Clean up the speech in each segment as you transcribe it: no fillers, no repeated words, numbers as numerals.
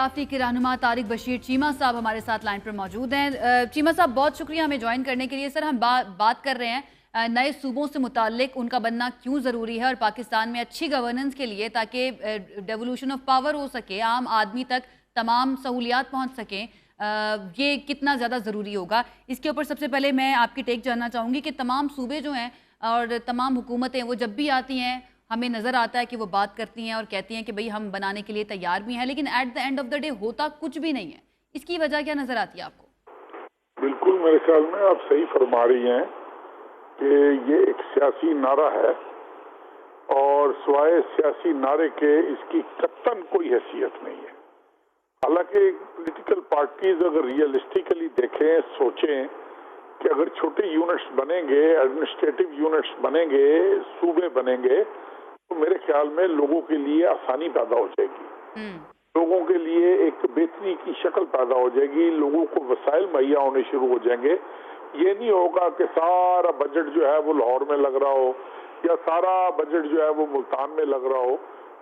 इंसाफ के रहनुमा तारिक बशीर चीमा साहब हमारे साथ लाइन पर मौजूद हैं। चीमा साहब, बहुत शुक्रिया हमें ज्वाइन करने के लिए। सर, हम बात कर रहे हैं नए सूबों से मुताल्लिक उनका बनना क्यों ज़रूरी है और पाकिस्तान में अच्छी गवर्नेंस के लिए, ताकि डेवोल्यूशन ऑफ पावर हो सके, आम आदमी तक तमाम सहूलियात पहुँच सकें, ये कितना ज़्यादा ज़रूरी होगा। इसके ऊपर सबसे पहले मैं आपकी टेक जानना चाहूँगी कि तमाम सूबे जो हैं और तमाम हुकूमतें वो जब भी आती हैं हमें नज़र आता है कि वो बात करती हैं और कहती हैं कि भाई हम बनाने के लिए तैयार भी हैं, लेकिन at the end of the day होता कुछ भी नहीं है। इसकी वजह क्या नज़र आती है आपको? बिल्कुल, मेरे ख्याल में आप सही फरमा रही हैं कि ये एक सियासी नारा है और सिवाय सियासी नारे के इसकी कतई कोई हैसियत नहीं है। हालांकि पॉलिटिकल पार्टीज अगर रियलिस्टिकली देखें, सोचें कि अगर छोटे यूनिट्स बनेंगे, एडमिनिस्ट्रेटिव यूनिट्स बनेंगे, सूबे बनेंगे, तो मेरे ख्याल में लोगों के लिए आसानी पैदा हो जाएगी, लोगों के लिए एक बेहतरी की शक्ल पैदा हो जाएगी, लोगों को वसाइल मुहैया होने शुरू हो जाएंगे। ये नहीं होगा कि सारा बजट जो है वो लाहौर में लग रहा हो या सारा बजट जो है वो मुल्तान में लग रहा हो।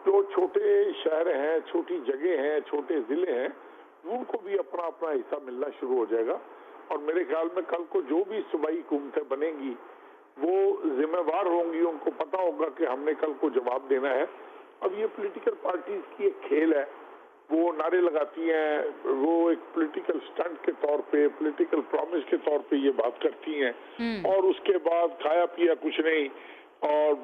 जो छोटे शहर हैं, छोटी जगह हैं, छोटे जिले हैं, उनको भी अपना अपना हिस्सा मिलना शुरू हो जाएगा। और मेरे ख्याल में कल को जो भी सूबाई हुकूमतें बनेंगी वो जिम्मेवार होंगी, उनको पता होगा कि हमने कल को जवाब देना है। अब ये पॉलिटिकल पार्टीज की एक खेल है, वो नारे लगाती हैं, वो एक पॉलिटिकल स्टंट के तौर पे, पॉलिटिकल प्रॉमिस के तौर पे ये बात करती हैं और उसके बाद खाया पिया कुछ नहीं और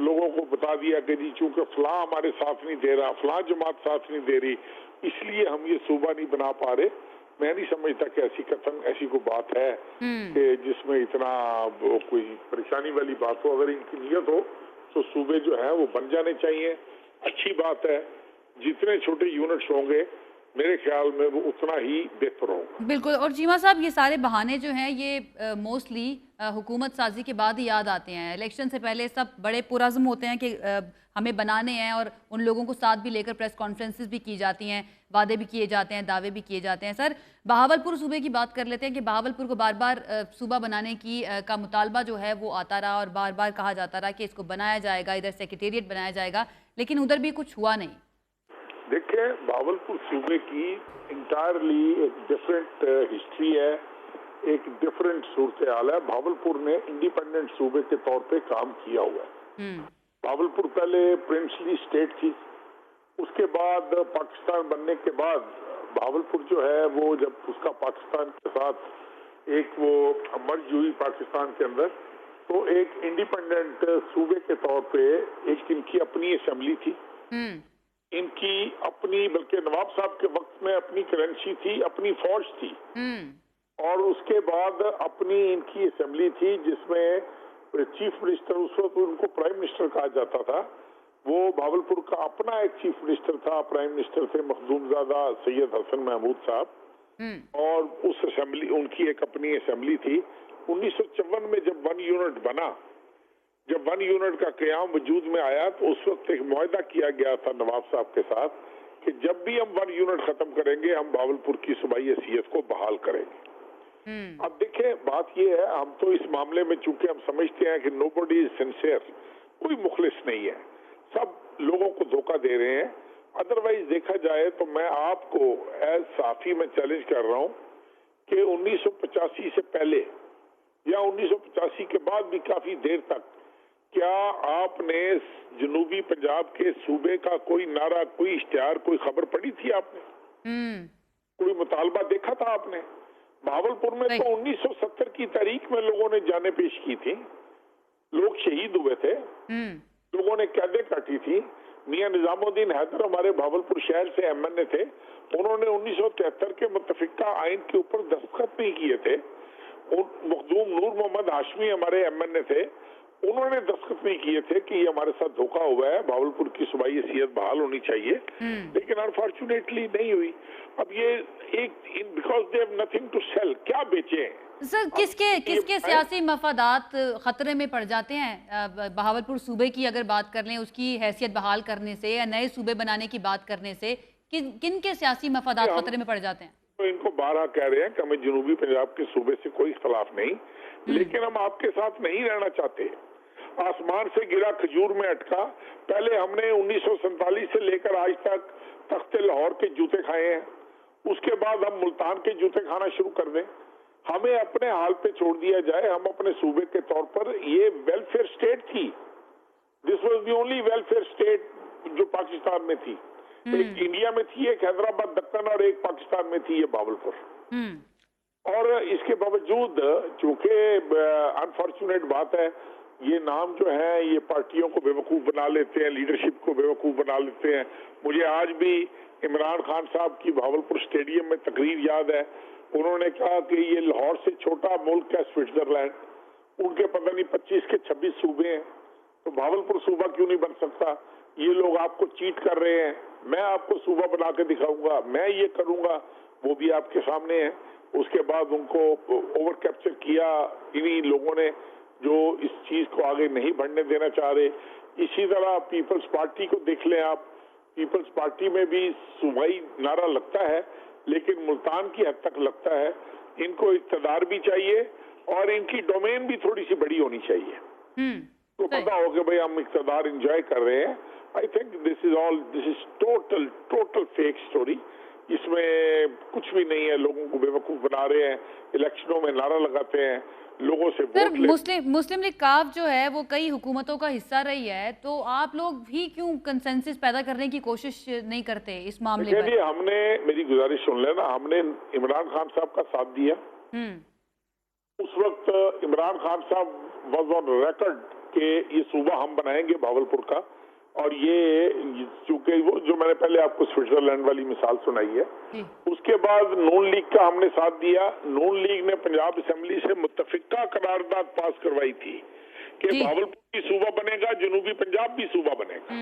लोगों को बता दिया कि जी चूंकि फलां हमारे साथ नहीं दे रहा, फलां जमात साथ नहीं दे रही, इसलिए हम ये सूबा नहीं बना पा रहे। मैं नहीं समझता कि ऐसी कोई बात है कि जिसमें इतना कोई परेशानी वाली बात हो। अगर इनकी नीयत हो तो सूबे जो है वो बन जाने चाहिए, अच्छी बात है। जितने छोटे यूनिट्स होंगे मेरे ख्याल में वो उतना ही बेहतर होगा। बिल्कुल। और चीमा साहब, ये सारे बहाने जो हैं ये मोस्टली हुकूमत साजी के बाद ही याद आते हैं। इलेक्शन से पहले सब बड़े पुरज़्म होते हैं कि हमें बनाने हैं और उन लोगों को साथ भी लेकर प्रेस कॉन्फ्रेंसेस भी की जाती हैं, वादे भी किए जाते हैं, दावे भी किए जाते हैं। सर, बहावलपुर सूबे की बात कर लेते हैं कि बहावलपुर को बार बार सूबा बनाने की का मुतालबा जो है वो आता रहा और बार बार कहा जाता रहा कि इसको बनाया जाएगा, इधर सेक्रेटेरिएट बनाया जाएगा, लेकिन उधर भी कुछ हुआ नहीं। देखिए, बहावलपुर सूबे की इंटायरली एक डिफरेंट हिस्ट्री है, एक डिफरेंट सूरत हाल है। बहावलपुर ने इंडिपेंडेंट सूबे के तौर पे काम किया हुआ है। बहावलपुर पहले प्रिंसली स्टेट थी, उसके बाद पाकिस्तान बनने के बाद बहावलपुर जो है वो जब उसका पाकिस्तान के साथ एक वो मर्ज हुई पाकिस्तान के अंदर, तो एक इंडिपेंडेंट सूबे के तौर पे एक इनकी अपनी असेंबली थी, इनकी अपनी, बल्कि नवाब साहब के वक्त में अपनी करेंसी थी, अपनी फौज थी और उसके बाद अपनी इनकी असेंबली थी जिसमें चीफ मिनिस्टर, उस वक्त उनको प्राइम मिनिस्टर कहा जाता था, वो बहावलपुर का अपना एक चीफ मिनिस्टर था। प्राइम मिनिस्टर थे मखदूमजादा सैयद हसन महमूद साहब और उस असेंबली, उनकी एक अपनी असेंबली थी। 1954 में जब वन यूनिट बना, जब वन यूनिट का क़याम वजूद में आया, तो उस वक्त एक मुआहदा किया गया था नवाब साहब के साथ कि जब भी हम वन यूनिट खत्म करेंगे हम बहावलपुर की सूबाई हैसियत को बहाल करेंगे। अब देखिए, बात यह है, हम तो इस मामले में चूंकि हम समझते हैं कि नोबडी इज सिंसियर, कोई मुखलिस नहीं है, सब लोगों को धोखा दे रहे हैं। अदरवाइज देखा जाए तो मैं आपको एज साफी में चैलेंज कर रहा हूं कि 1985 से पहले या 1985 के बाद भी काफी देर तक क्या आपने जनूबी पंजाब के सूबे का कोई नारा, कोई इश्तिहार, कोई खबर पढ़ी थी आपने? कोई मुतालबा देखा था आपने? बहावलपुर में तो 1970 की तारीख में लोगों ने जानें पेश की थी, लोग शहीद हुए थे, लोगों ने कैदें काटी थी। मियां निजामुद्दीन हैदर हमारे बहावलपुर शहर से एमएनए थे, उन्होंने 1973 के मुत्तफिका आइन के ऊपर दस्तखत नहीं किए थे। मखदूम नूर मोहम्मद हाशमी हमारे एमएनए थे, उन्होंने दस्तखत नहीं किए थे कि ये हमारे साथ धोखा हुआ है, बहावलपुर की सूबाई हैसियत बहाल होनी चाहिए, लेकिन अनफॉर्चुनेटली नहीं हुई। अब ये एक because they have nothing to sell, क्या बेचे? सर, किसके सियासी मफादात खतरे में पड़ जाते हैं? बहावलपुर सूबे की अगर बात कर लें, उसकी हैसियत बहाल करने से या नए सूबे बनाने की बात करने से किन के सियासी मफादात खतरे में पड़ जाते हैं? तो इनको बारहा कह रहे हैं कि हमें जनूबी पंजाब के सूबे से कोई इख्तलाफ नहीं, लेकिन हम आपके साथ नहीं रहना चाहते। आसमान से गिरा खजूर में अटका। पहले हमने 1947 से लेकर आज तक तख्ते लाहौर के जूते खाए हैं, उसके बाद हम मुल्तान के जूते खाना शुरू कर दें। हमें अपने हाल पे छोड़ दिया जाए। हम अपने सूबे के तौर पर, ये वेलफेयर स्टेट थी, this was the only welfare state जो पाकिस्तान में थी। एक इंडिया में थी, एक हैदराबाद दक्कन, और एक पाकिस्तान में थी ये भावलपुर। और इसके बावजूद, चूंकि अनफॉर्चुनेट बात है, ये नाम जो है ये पार्टियों को बेवकूफ बना लेते हैं, लीडरशिप को बेवकूफ बना लेते हैं। मुझे आज भी इमरान खान साहब की भावलपुर स्टेडियम में तकरीर याद है। उन्होंने कहा कि ये लाहौर से छोटा मुल्क है स्विट्जरलैंड, उनके पता नहीं 25 के 26 सूबे हैं, तो भावलपुर सूबा क्यों नहीं बन सकता? ये लोग आपको चीट कर रहे हैं, मैं आपको सूबा बना के दिखाऊंगा, मैं ये करूंगा, वो भी आपके सामने है। उसके बाद उनको ओवर कैप्चर किया इन्हीं लोगों ने जो इस चीज को आगे नहीं बढ़ने देना चाह रहे। इसी तरह पीपल्स पार्टी को देख लें आप, पीपल्स पार्टी में भी सूबाई नारा लगता है, लेकिन मुल्तान की हद तक लगता है। इनको इक़्तिदार भी चाहिए और इनकी डोमेन भी थोड़ी सी बड़ी होनी चाहिए, तो पता हो कि भाई हम इक़्तिदार एंजॉय कर रहे हैं। I think this is total fake story. इसमें कुछ भी नहीं है, लोगों को बेवकूफ बना रहे हैं, इलेक्शनों में नारा लगाते हैं, लोगों से वोट ले। मुस्लिम लीग काफ जो है वो कई हुकूमतों का हिस्सा रही है, तो आप लोग भी क्यों कंसेंसस पैदा करने की कोशिश नहीं करते इस मामले पर? हमने, मेरी गुजारिश सुन लेना, हमने इमरान खान साहब का साथ दिया। उस वक्त इमरान खान साहब वाज ऑन रिकॉर्ड कि ये सूबा हम बनाएंगे भावलपुर का, और ये चूंकि वो जो मैंने पहले आपको स्विट्जरलैंड वाली मिसाल सुनाई है, उसके बाद नून लीग का हमने साथ दिया। नून लीग ने पंजाब असेंबली से मुत्तफिका करारदाद पास करवाई थी कि भावलपुर भी सूबा बनेगा, जनूबी पंजाब भी सूबा बनेगा।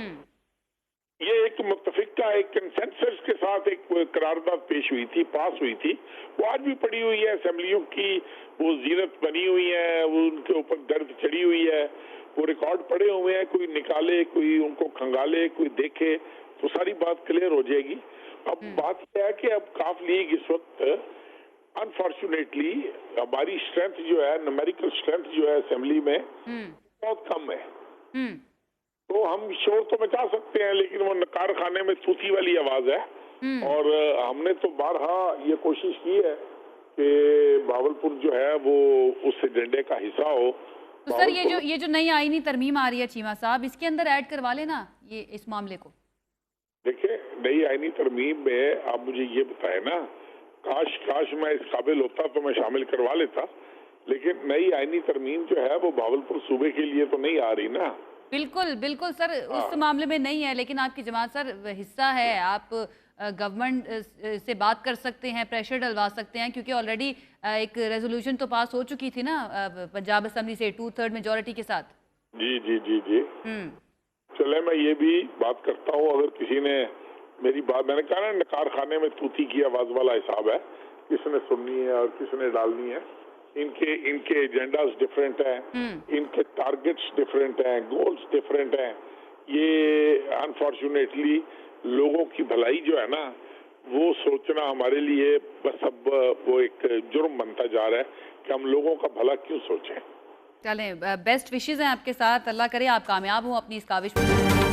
ये एक मुत्तफिका, एक कंसेंसस के साथ एक करारदाद पेश हुई थी, पास हुई थी। वो आज भी पड़ी हुई है असेंबलियों की, वो जीनत बनी हुई है, वो उनके ऊपर गर्द चढ़ी हुई है, वो रिकॉर्ड पड़े हुए हैं, कोई निकाले, कोई उनको खंगाले, कोई देखे तो सारी बात क्लियर हो जाएगी। अब बात यह है कि अब काफ लीग इस वक्त अनफॉर्चुनेटली हमारी स्ट्रेंथ जो है, न्यूमेरिकल स्ट्रेंथ जो है असेंबली में बहुत कम है। तो हम शोर तो मचा सकते हैं, लेकिन वो नकार खाने में तूती वाली आवाज है। और हमने तो बारहा ये कोशिश की है कि भावलपुर जो है वो उस एजेंडे का हिस्सा हो। तो सर ये जो नई आईनी तरमीम आ रही है चीमा साहब, इसके अंदर ऐड करवा लेना ये इस मामले को। देखिए, नई आईनी तरमीम में आप मुझे ये बताए ना, काश मैं इस काबिल होता तो मैं शामिल करवा लेता, लेकिन नई आईनी तरमीम जो है वो भावलपुर सूबे के लिए तो नहीं आ रही ना। बिल्कुल सर, उस मामले में नहीं है, लेकिन आपकी जमात सर हिस्सा है, आप गवर्नमेंट से बात कर सकते हैं, प्रेशर डलवा सकते हैं, क्योंकि ऑलरेडी एक रेजोल्यूशन तो पास हो चुकी थी ना पंजाब असेंबली से 2/3 मेजोरिटी के साथ। जी। चले, मैं ये भी बात करता हूँ, अगर किसी ने मेरी बात, मैंने कहा ना नकार खाने में तूती की आवाज वाला हिसाब है, किसने सुननी है और किसने डालनी है। इनके एजेंडास डिफरेंट हैं, इनके टारगेट्स डिफरेंट हैं, गोल्स डिफरेंट हैं। ये अनफॉर्चुनेटली लोगों की भलाई जो है ना, वो सोचना हमारे लिए बस अब वो एक जुर्म बनता जा रहा है कि हम लोगों का भला क्यों सोचें। चलें, बेस्ट विशेस हैं आपके साथ, अल्लाह करे आप कामयाब हो अपनी इस काविश में।